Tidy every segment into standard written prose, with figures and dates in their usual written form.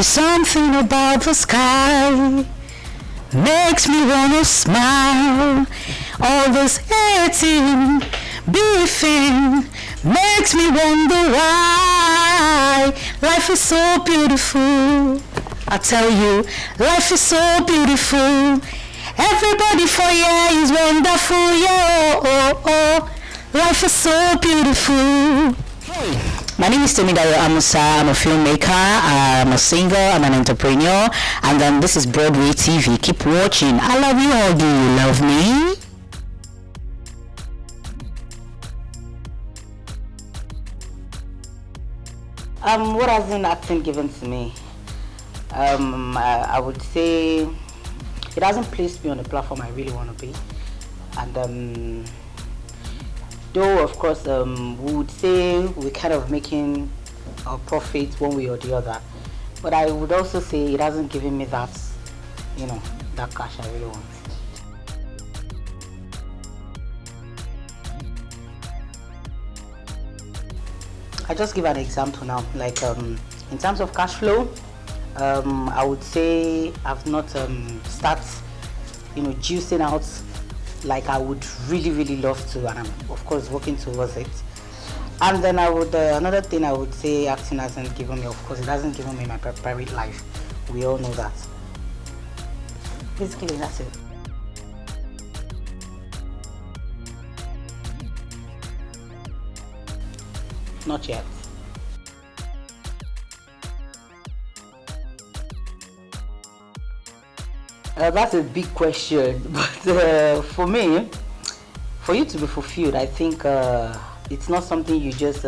you something about the sky makes me wanna smile. All this hating, beefing makes me wonder why. Life is so beautiful. I tell you, life is so beautiful. Everybody for you is wonderful, yeah, oh, oh. Life is so beautiful. Hey. My name is Slim-Dayo Amusa. I'm a filmmaker, I'm a singer, I'm an entrepreneur, and then this is Broadway TV. Keep watching. I love you all. Do you love me? What has been acting given to me? I would say it hasn't placed me on the platform I really want to be, and though of course we would say we're kind of making a profit one way or the other, but I would also say it hasn't given me that, you know, that cash I really want. I just give an example now, like in terms of cash flow, I would say I've not start, you know, juicing out like I would really love to, and I'm of course working towards it. And then I would another thing I would say acting hasn't given me, of course it hasn't given me my private life. We all know that. Basically that's it. Not yet. That's a big question, but for me, for you to be fulfilled, I think it's not something you just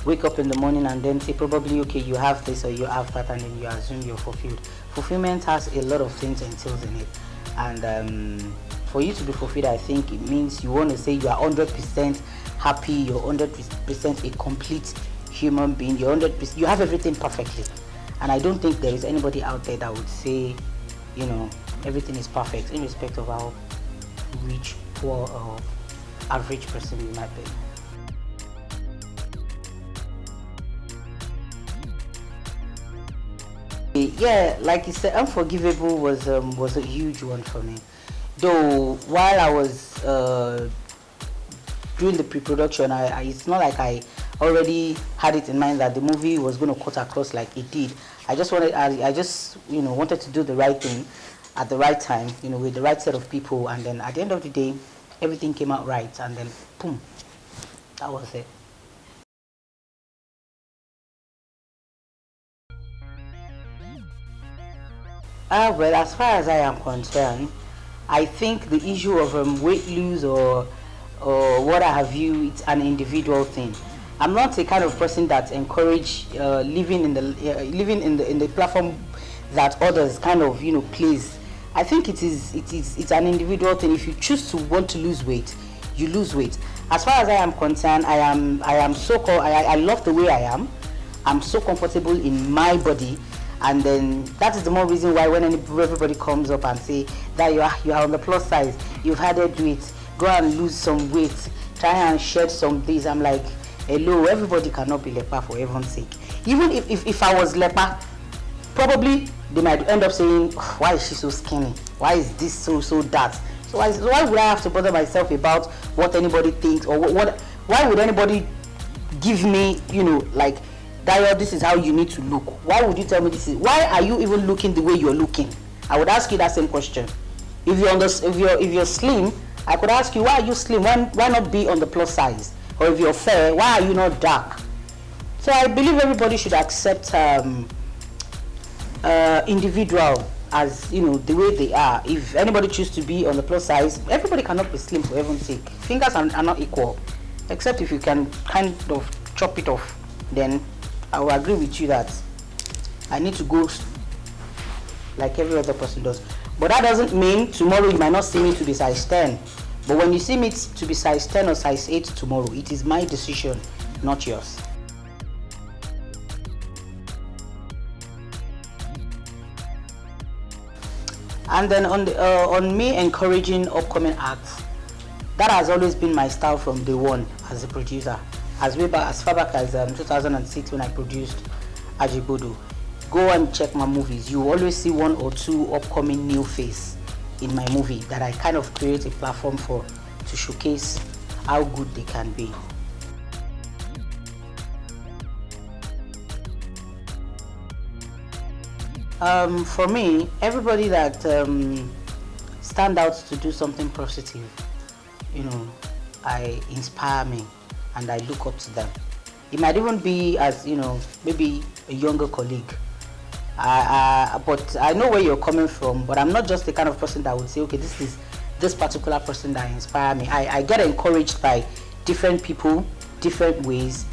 wake up in the morning and then say probably, okay, you have this or you have that, and then you assume you're fulfilled. Fulfillment has a lot of things entailed in it, and for you to be fulfilled, I think it means you want to say you are 100% happy, you're 100% a complete human being, you're 100%, you have everything perfectly. And I don't think there is anybody out there that would say, you know, everything is perfect, irrespective of how rich, poor, or average person you might be. Yeah, like you said, Unforgivable was a huge one for me. Though while I was doing the pre-production, it's not like I already had it in mind that the movie was going to cut across like it did. I just you know, wanted to do the right thing at the right time, you know, with the right set of people, and then at the end of the day, everything came out right, and then boom, that was it. Well, as far as I am concerned, I think the issue of weight loss or what have you, it's an individual thing. I'm not the kind of person that encourage living in the platform that others kind of, you know, place. I think it's an individual thing. If you choose to want to lose weight, you lose weight. As far as I am concerned, I love the way I am. I'm so comfortable in my body, and then that is the more reason why when everybody comes up and say that you are on the plus size, you've had a weight, go and lose some weight, try and shed some days, I'm like, hello, everybody cannot be leper for heaven's sake. Even if I was leper, probably they might end up saying, oh, why is she so skinny? Why is this so that? So why would I have to bother myself about what anybody thinks, or why would anybody give me, you know, like, Dayo, this is how you need to look? Why would you tell me this is? Why are you even looking the way you're looking? I would ask you that same question. If you're slim, I could ask you, why are you slim? Why not be on the plus size? Or if you're fair, why are you not dark? So I believe everybody should accept individual as, you know, the way they are. If anybody chooses to be on the plus size, everybody cannot be slim for heaven's sake. Fingers are not equal, except if you can kind of chop it off. Then I will agree with you that I need to go like every other person does. But that doesn't mean tomorrow you might not see me to be size 10. But when you see me to be size 10 or size 8 tomorrow, it is my decision, not yours. And then on me encouraging upcoming acts, that has always been my style from day one as a producer. As far back as 2006 when I produced Ajibodo. go and check my movies, you always see one or two upcoming new face in my movie that I kind of create a platform for, to showcase how good they can be. For me, everybody that stand out to do something positive, I inspire me and I look up to them. It might even be as, maybe a younger colleague. But I know where you're coming from, but I'm not just the kind of person that would say, okay, this is this particular person that inspire me. I get encouraged by different people, different ways,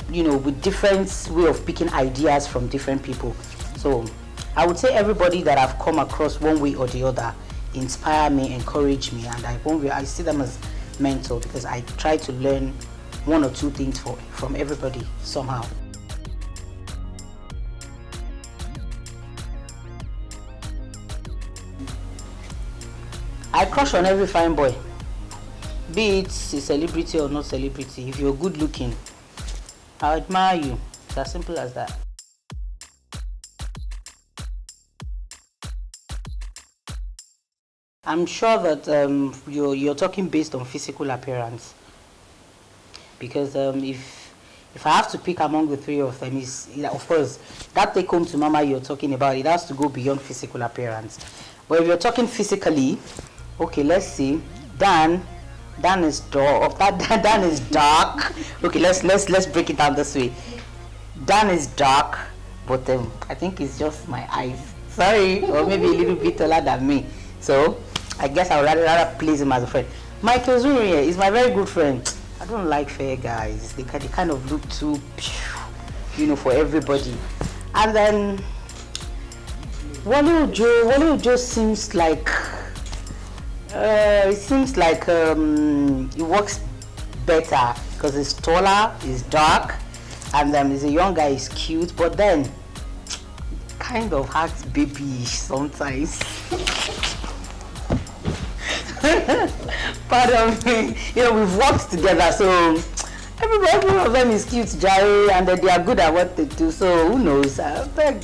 with different way of picking ideas from different people. So I would say everybody that I've come across one way or the other inspire me, encourage me, and I see them as mentor, because I try to learn one or two things from everybody somehow. I crush on every fine boy, be it a celebrity or not celebrity. If you're good looking, I admire you. It's as simple as that. I'm sure that you're talking based on physical appearance, because if I have to pick among the three of them, is of course that take home to mama you're talking about, it has to go beyond physical appearance. But if you're talking physically, okay, let's see. Dan is dark. Dan is dark. Okay, let's break it down this way. Dan is dark, but I think it's just my eyes. Sorry, or maybe a little bit taller than me. So I guess I would rather place him as a friend. Michael Zuriye is my very good friend. I don't like fair guys. They kind of look too, for everybody. And then Wale Ojo seems like it works better because he's taller, he's dark, and he's a young guy, he's cute, but then kind of acts babyish sometimes. Pardon me, we've worked together, so every one of them is cute, Jare, and they are good at what they do, so who knows? I beg.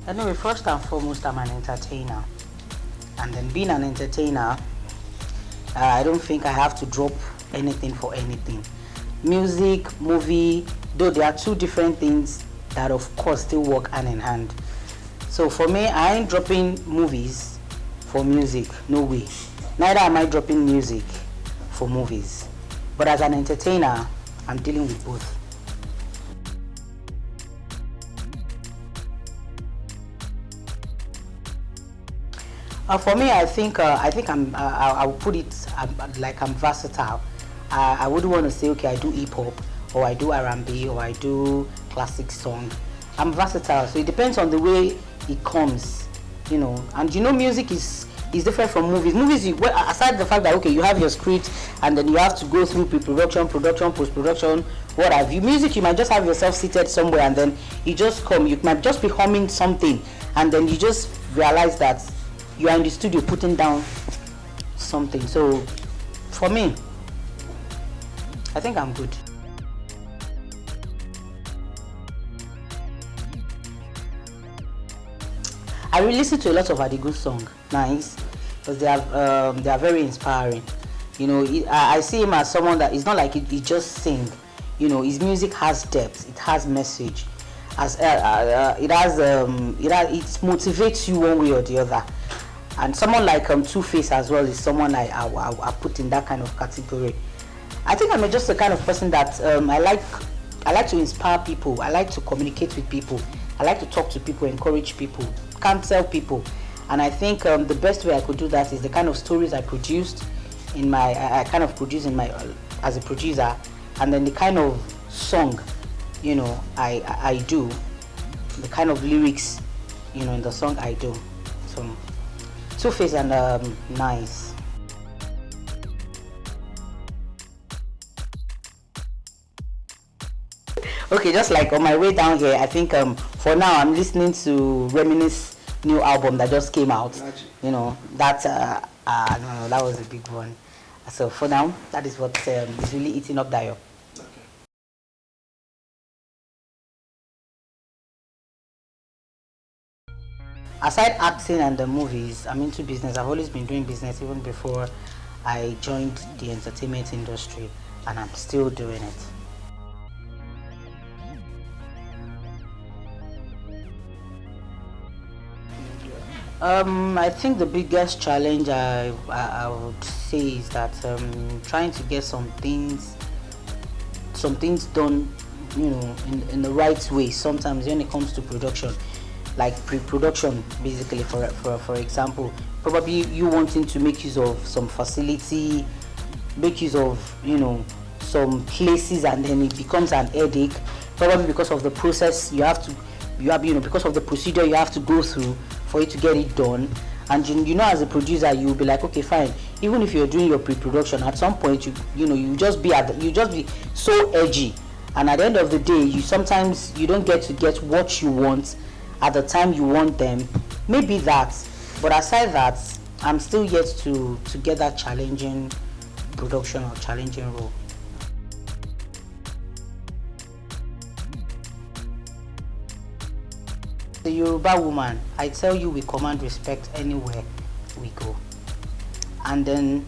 Anyway, first and foremost, I'm an entertainer, and then being an entertainer, I don't think I have to drop anything for anything. Music, movie, though there are two different things that of course still work hand in hand. So for me, I ain't dropping movies for music, no way. Neither am I dropping music for movies. But as an entertainer, I'm dealing with both. For me, I think I'll put it like I'm versatile. I wouldn't want to say, okay, I do hip hop, or I do R&B, or I do classic song. I'm versatile, so it depends on the way it comes, And music is different from movies. Movies, aside the fact that okay, you have your script, and then you have to go through pre-production, production, post-production, what have you. Music, you might just have yourself seated somewhere, and then you just come. You might just be humming something, and then you just realize that you are in the studio putting down something. So, for me, I think I'm good. I listen to a lot of Adigun song, nice, because they are very inspiring. I see him as someone that is not like he just sing. His music has depth, it has message, it motivates you one way or the other. And someone like Two-Face as well is someone I put in that kind of category. I think I'm just the kind of person that I like to inspire people. I like to communicate with people. I like to talk to people, encourage people, counsel people. And I think the best way I could do that is the kind of stories I produced I kind of produce in my as a producer, and then the kind of song I do, the kind of lyrics in the song I do. So Two-Face and nice. Okay, just like on my way down here, I think for now I'm listening to Reminisce new album that just came out. That that was a big one. So for now, that is what is really eating up Dayo. Aside acting and the movies, I'm into business. I've always been doing business even before I joined the entertainment industry, and I'm still doing it. I think the biggest challenge I would say is that trying to get some things done, in the right way. Sometimes when it comes to production, like pre-production, basically, for example, probably you wanting to make use of some facility, make use of some places, and then it becomes an headache, probably because of the process because of the procedure you have to go through for you to get it done. And as a producer, you'll be like, okay, fine, even if you're doing your pre-production, at some point you just be so edgy, and at the end of the day, you don't get to get what you want at the time you want them. Maybe that, but aside that, I'm still yet to get that challenging production or challenging role. The Yoruba woman, I tell you, we command respect anywhere we go. And then,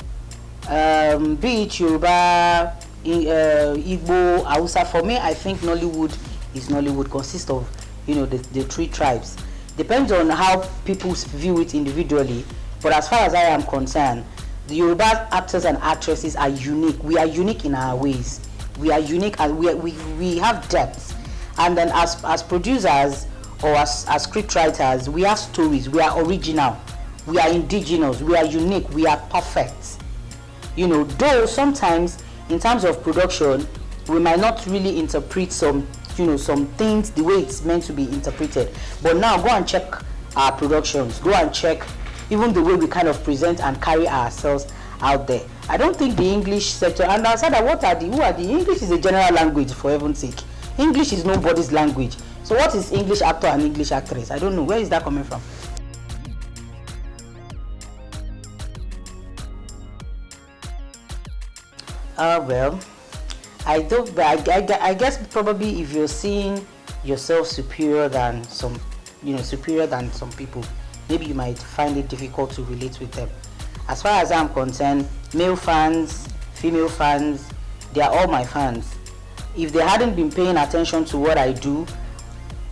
be it Yoruba, Igbo, Amusa, for me, I think Nollywood consists of, the three tribes. Depends on how people view it individually, but as far as I am concerned, the Yoruba actors and actresses are unique. We are unique in our ways. We are unique, and we have depth. And then as producers, or as script writers, we have stories. We are original, we are indigenous, we are unique, we are perfect. Though sometimes in terms of production, we might not really interpret some things the way it's meant to be interpreted. But now go and check our productions, go and check even the way we kind of present and carry ourselves out there. I don't think the English sector, and I said that who are the English is a general language, for heaven's sake. English is nobody's language. So what is English actor and English actress? I don't know. Where is that coming from? Well, I guess probably if you're seeing yourself superior than some people, maybe you might find it difficult to relate with them. As far as I'm concerned, male fans, female fans, they are all my fans. If they hadn't been paying attention to what I do,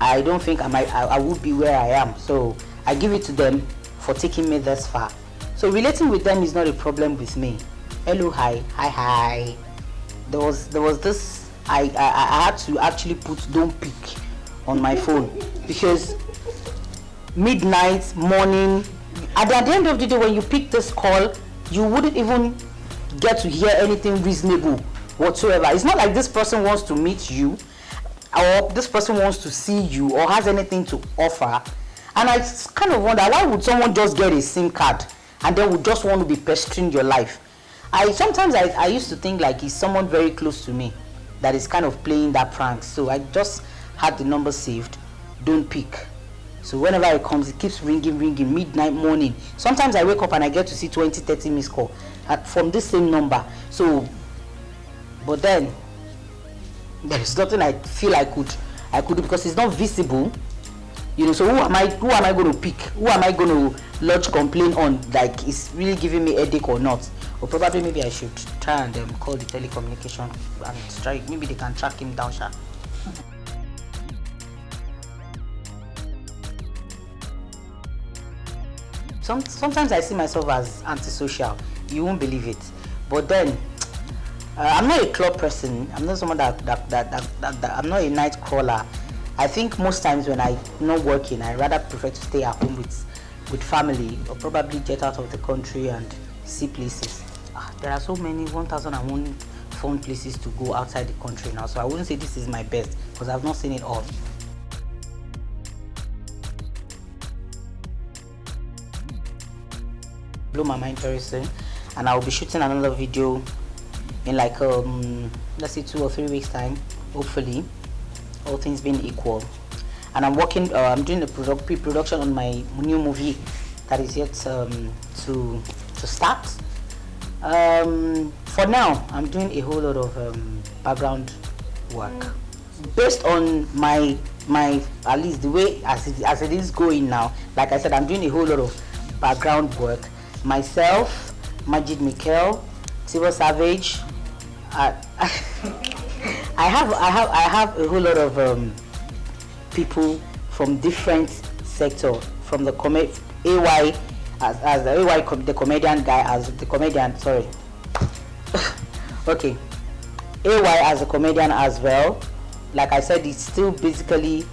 I don't think I would be where I am. So I give it to them for taking me this far. So relating with them is not a problem with me. Hello, hi. There was this, I had to actually put don't pick on my phone because midnight, morning, at the end of the day, when you pick this call, you wouldn't even get to hear anything reasonable whatsoever. It's not like this person wants to meet you, or this person wants to see you, or has anything to offer. And I kind of wonder, why would someone just get a SIM card and then would just want to be pestering your life? Sometimes I used to think like it's someone very close to me that is kind of playing that prank. So I just had the number saved, don't pick. So whenever it comes, it keeps ringing, midnight, morning. Sometimes I wake up and I get to see 20, 30 missed call from this same number. So, but then there is nothing I feel I could do because it's not visible. So who am I going to pick? Who am I going to lodge complaint on? Like, it's really giving me a headache or not? Or probably maybe I should try and call the telecommunication and try. Maybe they can track him down, sha. Sometimes I see myself as antisocial. You won't believe it. But then I'm not a club person. I'm not someone that I'm not a night crawler. I think most times when I'm not working, I rather prefer to stay at home with family, or probably get out of the country and see places. There are so many 1001 fun places to go outside the country now, so I wouldn't say this is my best because I've not seen it all. Blow my mind very soon, and I'll be shooting another video in like let's say 2 or 3 weeks time, hopefully, all things being equal. And I'm working, I'm doing the pre-production on my new movie that is yet to start. For now, I'm doing a whole lot of background work based on my at least the way as it is going now. Like I said, I'm doing a whole lot of background work myself, Majid Mikel, Tibo Savage. I have a whole lot of people from different sector, from the AY as the AY the comedian guy, as the comedian, sorry. Okay, AY as a comedian as well. Like I said, it's still basically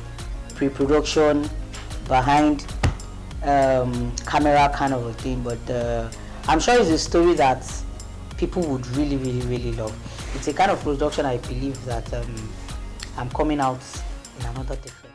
pre-production behind camera kind of a thing, but I'm sure it's a story that people would really love. It's a kind of production I believe that I'm coming out in another different